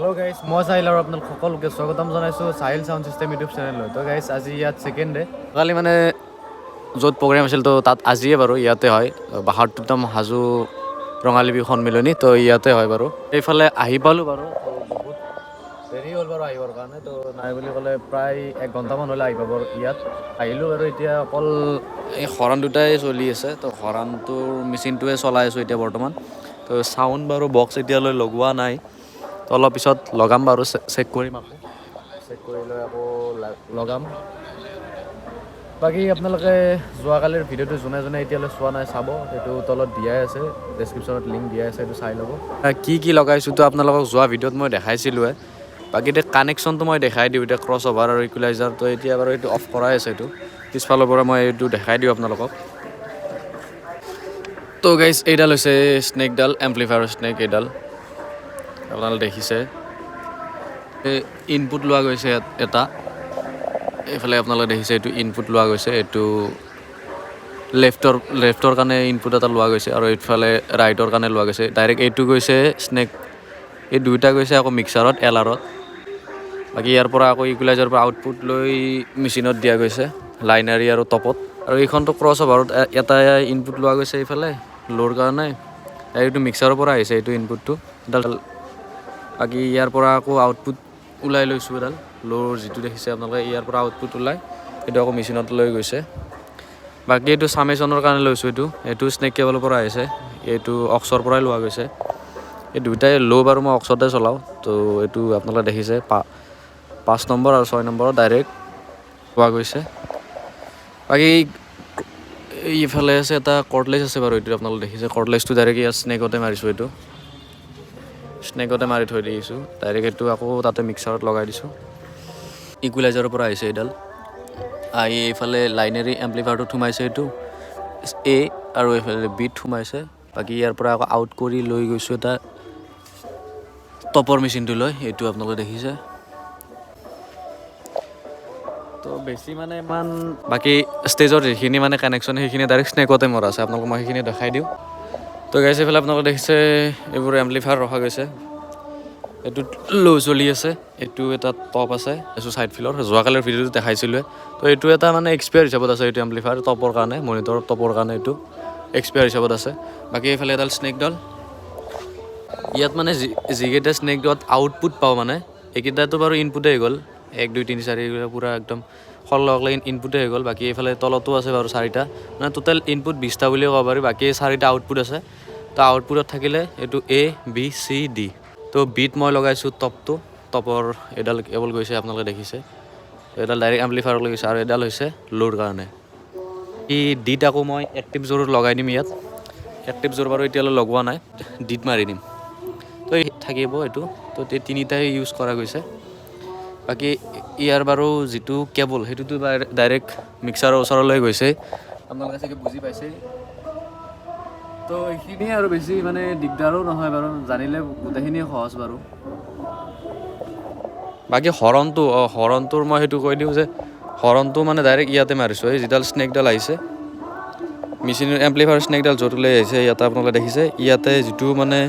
Hello guys मैं साहिल और आपन সকলোকে স্বাগতম জানাইছো সাহিল সাউন্ড সিস্টেম ইউটিউব চ্যানেললৈ তো গাইস আজি ইয়াত সেকেন্ড ডে কালি মানে য'ত প্ৰগ্ৰাম আছিল তো তাত আজিয়ে বাৰু ইয়াতে হয় বাহাৰটোতম হাজু ৰঙালী বিহু সন্মিলনী তো ইয়াতে হয় বাৰু এইফালে আহি পালোঁ বাৰু তো বহুত দেৰি হ'ল বাৰু আহিবৰ কাৰণে তো নাই বুলি ক'লে প্ৰায় 1 ঘণ্টামান হ'লে আহি পাব ইয়াত আহিলোঁ আৰু এতিয়া অকল এই হৰণ দুটাই চলি আছে তো হৰণটোৰ মেচিনটোৱে চলাই আছোঁ এতিয়া বৰ্তমান তো চাউণ্ড বাৰু বক্স এতিয়ালৈ লগোৱা নাই তো অলপ পিছত লগাম বাৰু চেক কৰিম আকৌ চেক কৰি লৈ আকৌ লগাম বাকী আপোনালোকে যোৱাকালিৰ ভিডিঅ'টো যোনে যোনে এতিয়ালৈ চোৱা নাই চাব এইটো তলত দিয়াই আছে ডেছক্ৰিপশ্যনত লিংক দিয়াই আছে এইটো চাই ল'ব কি লগাইছোঁ তো আপোনালোকক যোৱা ভিডিঅ'ত মই দেখাইছিলোঁৱে বাকী এতিয়া কানেকশ্যনটো মই দেখাই দিওঁ এতিয়া ক্ৰছ অভাৰ আৰু ইকুৱেলাইজাৰ তো এতিয়া বাৰু এইটো অফ কৰাই আছে এইটো পিছফালৰ পৰা মই এইটো দেখাই দিওঁ আপোনালোকক তো গাইজ এইডাল হৈছে স্নেকডাল এম্প্লিফায়াৰ স্নেক এইডাল আপোনালোকে দেখিছে ইনপুট লোৱা গৈছে এটা এইফালে আপোনালোকে দেখিছে এইটো ইনপুট লোৱা গৈছে এইটো লেফ্টৰ কাৰণে ইনপুট এটা লোৱা গৈছে আৰু এইফালে ৰাইটৰ কাৰণে লোৱা গৈছে ডাইৰেক্ট এইটো গৈছে স্নেক এই দুইটা গৈছে আকৌ মিক্সাৰত এলাৰত বাকী ইয়াৰ পৰা আকৌ ইকুৱেলাইজাৰৰ পৰা আউটপুট লৈ মেচিনত দিয়া গৈছে লাইনাৰী আৰু টপত আৰু এইখনটো ক্ৰছ অভাৰত এটা ইনপুট লোৱা গৈছে এইফালে ল'ৰ কাৰণে এইটো মিক্সাৰৰ পৰা আহিছে এইটো ইনপুটটো বাকী ইয়াৰ পৰা আকৌ আউটপুট ওলাই লৈছোঁ এডাল ল'ৰ যিটো দেখিছে আপোনালোকে ইয়াৰ পৰা আউটপুট ওলাই এইটো আকৌ মেচিনত লৈ গৈছে বাকী এইটো চামেশ্যনৰ কাৰণে লৈছোঁ এইটো স্নেক কেবলৰ পৰা আহিছে এইটো অক্সৰ পৰাই লোৱা গৈছে এই দুইটাই ল' বাৰু মই অক্সতে চলাওঁ তো এইটো আপোনালোকে দেখিছে 5 নম্বৰ আৰু 6 নম্বৰত ডাইৰেক্ট পোৱা গৈছে বাকী এইফালে আছে এটা কৰ্ডলেছ আছে বাৰু এইটো আপোনালোকে দেখিছে কৰ্ডলেছটো ডাইৰেক্ট ইয়াত স্নেকতে মাৰিছোঁ এইটো স্নেকতে মাৰি থৈ দিছোঁ ডাইৰেক্ট এইটো আকৌ তাতে মিক্সাৰত লগাই দিছোঁ ইকুৱেলাইজাৰৰ পৰা আহিছে এইডাল আহি এইফালে লাইনেৰী এম্প্লিফায়াৰটোত সোমাইছে এইটো এ আৰু এইফালে বিট সোমাইছে বাকী ইয়াৰ পৰা আকৌ আউট কৰি লৈ গৈছোঁ এটা টপৰ মেচিনটো লৈ এইটো আপোনালোকে দেখিছে তো বেছি মানে ইমান বাকী ষ্টেজৰ যিখিনি মানে কানেকশ্যন সেইখিনি ডাইৰেক্ট স্নেকতে মৰা আছে আপোনালোকক মই সেইখিনি দেখাই দিওঁ তো গাইছে এইফালে আপোনালোকে দেখিছে এইবোৰ এম্প্লিফায়াৰ ৰখা গৈছে এইটো ল' চলি আছে এইটো এটা টপ আছে এইটো ছাইড ফিলৰ যোৱাকালিৰ ভিডিঅ'টো দেখাইছিলোঁ তো এইটো এটা মানে এক্সপায়াৰ হিচাপত আছে এইটো এম্প্লিফায়াৰ টপৰ কাৰণে মনিটৰ টপৰ কাৰণে এইটো এক্সপায়াৰ হিচাপত আছে বাকী এইফালে এডাল স্নেকডাল ইয়াত মানে যিকেইটা স্নেকডালত আউটপুট পাওঁ মানে এইকেইটাতো বাৰু ইনপুটেই হৈ গ'ল 1 2 3 4 পূৰা একদম সৰলকলে ইনপুটেই হৈ গ'ল বাকী এইফালে তলতো আছে বাৰু 4টা মানে টোটেল ইনপুট 20টা বুলিও ক'ব পাৰি বাকী 4টা আউটপুট আছে তো আউটপুটত থাকিলে এইটো এ বি চি ডি তো বিট মই লগাইছোঁ টপৰ এডাল কেবল গৈছে আপোনালোকে দেখিছে এডাল ডাইৰেক্ট এম্প্লিফায়াৰ লৈ গৈছে আৰু এডাল হৈছে ল'ৰ কাৰণে এই ডিত আকৌ মই এক্টিভ জোৰ লগাই দিম ইয়াত এক্টিভ জোৰ বাৰু এতিয়ালৈ লগোৱা নাই ডিত মাৰি দিম তো থাকিব এইটো তো তিনিটাই ইউজ কৰা গৈছে বাকী ইয়াৰ বাৰু যিটো কেবল সেইটোতো ডাইৰেক্ট মিক্সাৰৰ ওচৰলৈ গৈছে আপোনালোকে চাগে বুজি পাইছে তো এইখিনিয়ে আৰু বেছি মানে দিগদাৰো নহয় বাৰু জানিলে গোটেইখিনিয়ে সহজ বাৰু বাকী হৰণটোৰ মই সেইটো কৈ দিওঁ যে হৰণটো মানে ডাইৰেক্ট ইয়াতে মাৰিছোঁ এই যিডাল স্নেকডাল আহিছে মেচিনৰ এম্প্লিফায়াৰ স্নেকডাল য'ত ওলাই আহিছে ইয়াতে আপোনালোকে দেখিছে ইয়াতে যিটো মানে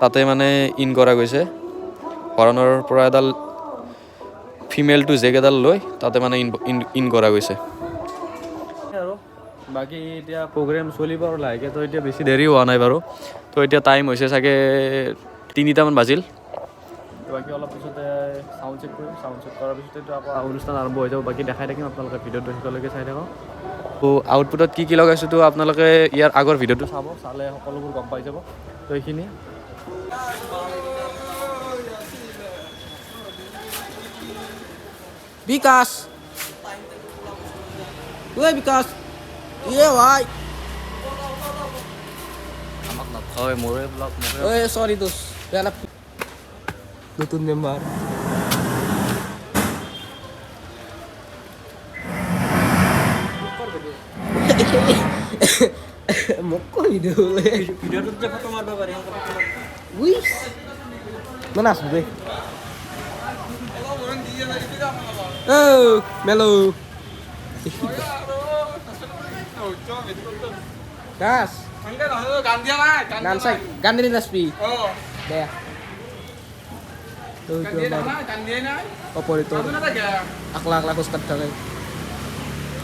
তাতে মানে ইন কৰা গৈছে হৰণৰ পৰা এডাল ফিমেল টু জেক এডাল লৈ তাতে মানে ইন কৰা গৈছে আৰু বাকী এতিয়া প্ৰগ্ৰেম চলিব আৰু লাহেকৈ তো এতিয়া বেছি দেৰি হোৱা নাই বাৰু তো এতিয়া টাইম হৈছে চাগে 3টামান বাজিল বাকী অলপ পিছতে চাউণ্ড চেক কৰিম চাউণ্ড চেক কৰাৰ পিছতেতো আকৌ অনুষ্ঠান আৰম্ভ হৈ যাব বাকী দেখাই থাকিম আপোনালোকে ভিডিঅ'টো শেষলৈকে চাই থাকক তো আউটপুটত কি লগাইছোঁ তো আপোনালোকে ইয়াৰ আগৰ ভিডিঅ'টো চালে সকলোবোৰ গম পাই যাব তো এইখিনি বিকাশ ঐ বিকাশ ভাই আমাক নথয় মোৰে ব্লগ ঐ সৰি দোষ নতুন মেম্বাৰ মোক কৈ দিওঁ ভিডিঅ'টোত যে ফটো মাৰিব পাৰি উই মই নাচো দেই মেলো নাচ গান দিয়া নাই গান চাই গান দিলি নাচবি দে Itu আমাৰ operator. Akla-akla khus kat থাকে।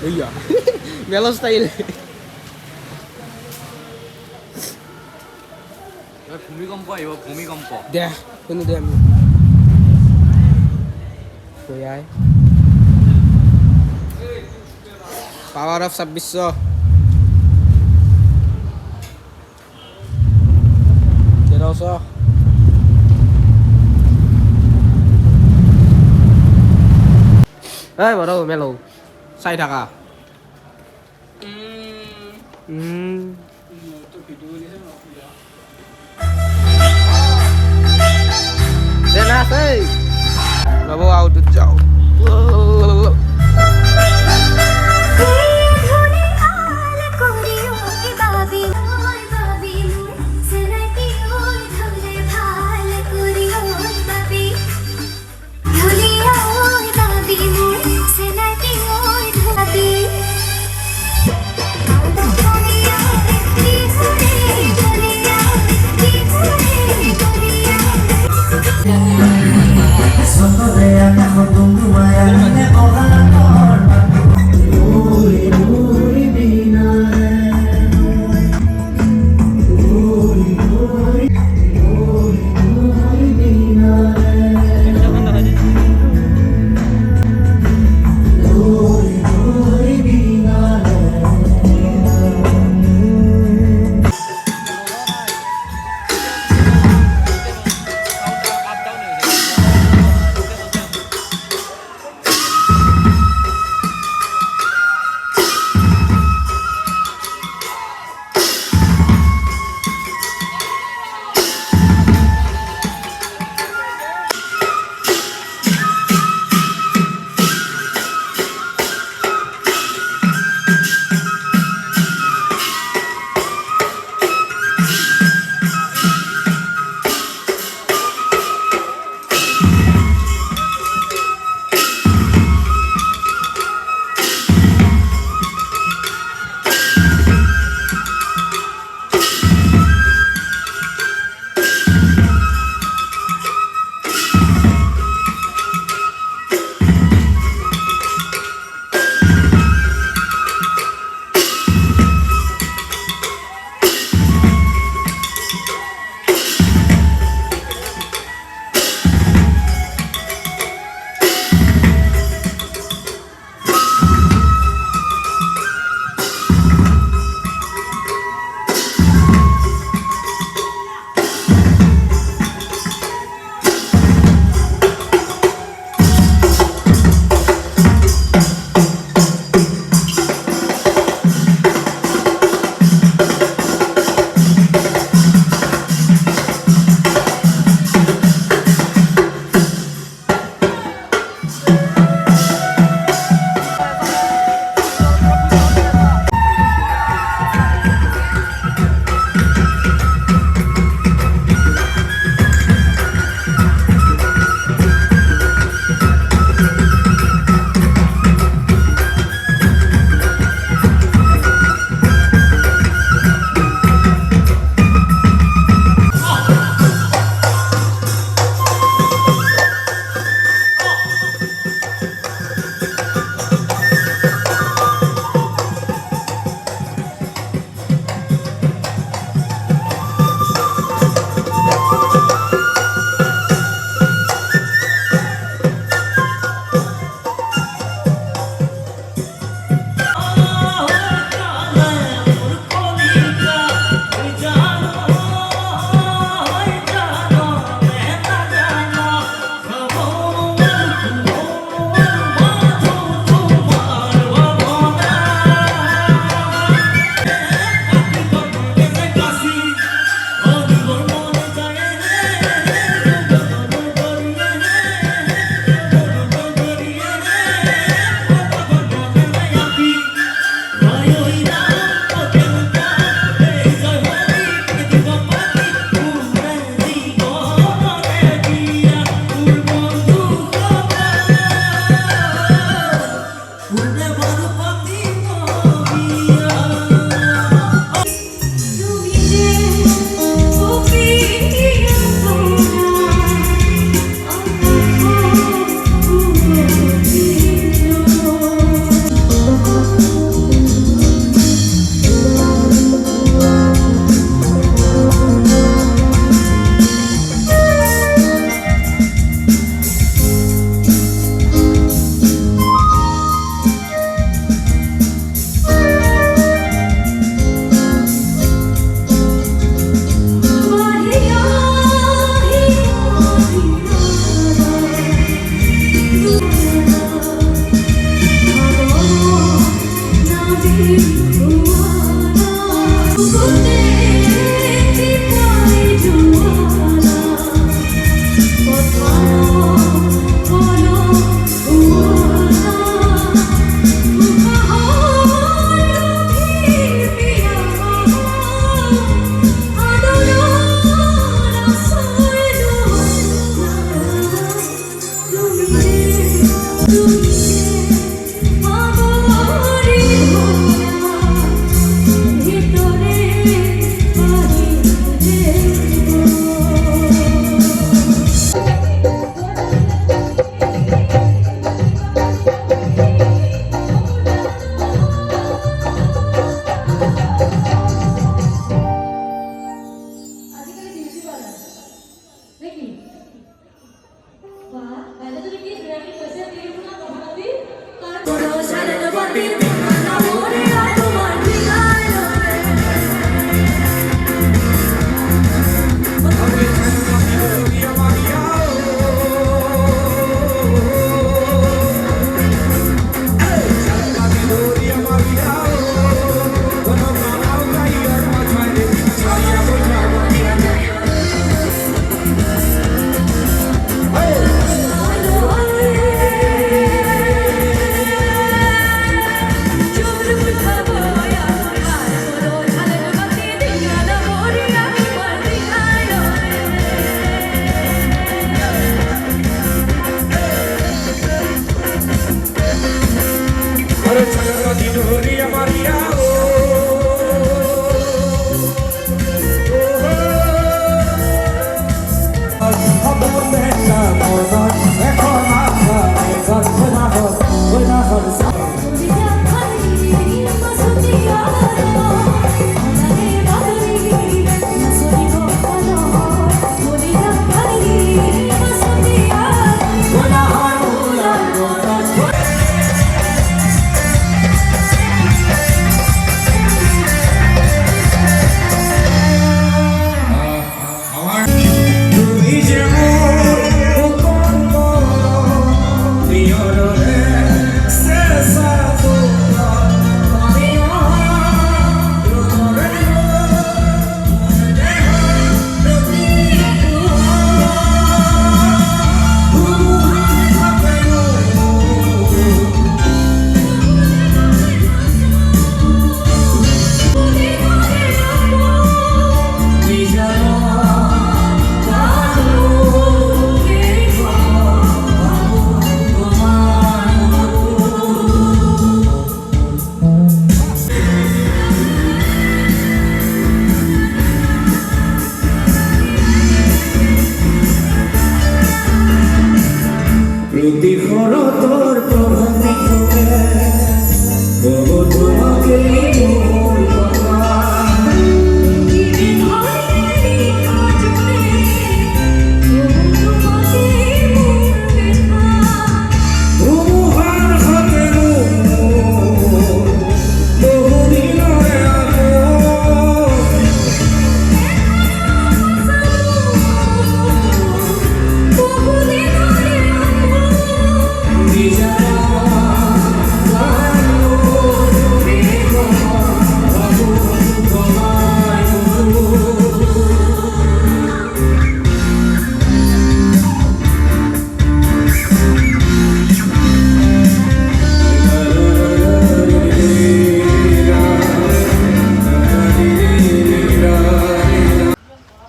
Iya. Melo style. ভূমিকম্প আহিব ভূমিকম্প দে শুনি দে আমি। Goyai. Power of 2600. Jeroso. Baru melo. Sai থাকা। Denas, hey. Bawa auto jauh.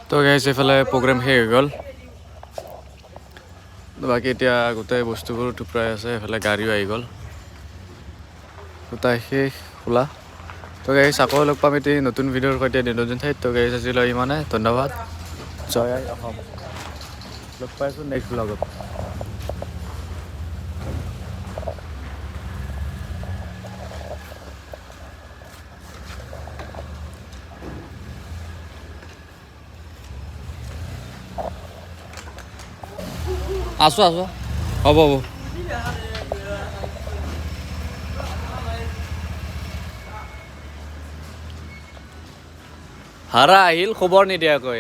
তো গাইছ এইফালে প্ৰগ্ৰেম শেষ হৈ গ'ল বাকী এতিয়া গোটেই বস্তুবোৰ টুকুৰাই আছে এইফালে গাড়ীও আহি গ'ল গোটাই শেষ খোলা তো গাইছ আকৌ লগ পাম এতিয়া নতুন ভিডিঅ'ৰ সৈতে নতুন ঠাইত তো গাইছ আজিলৈ ইমানে ধন্যবাদ জয় আই অসম লগ পাইছোঁ নেক্সট ব্লগত আছোঁ হ'ব হাৰা আহিল খবৰ নিদিয়াকৈ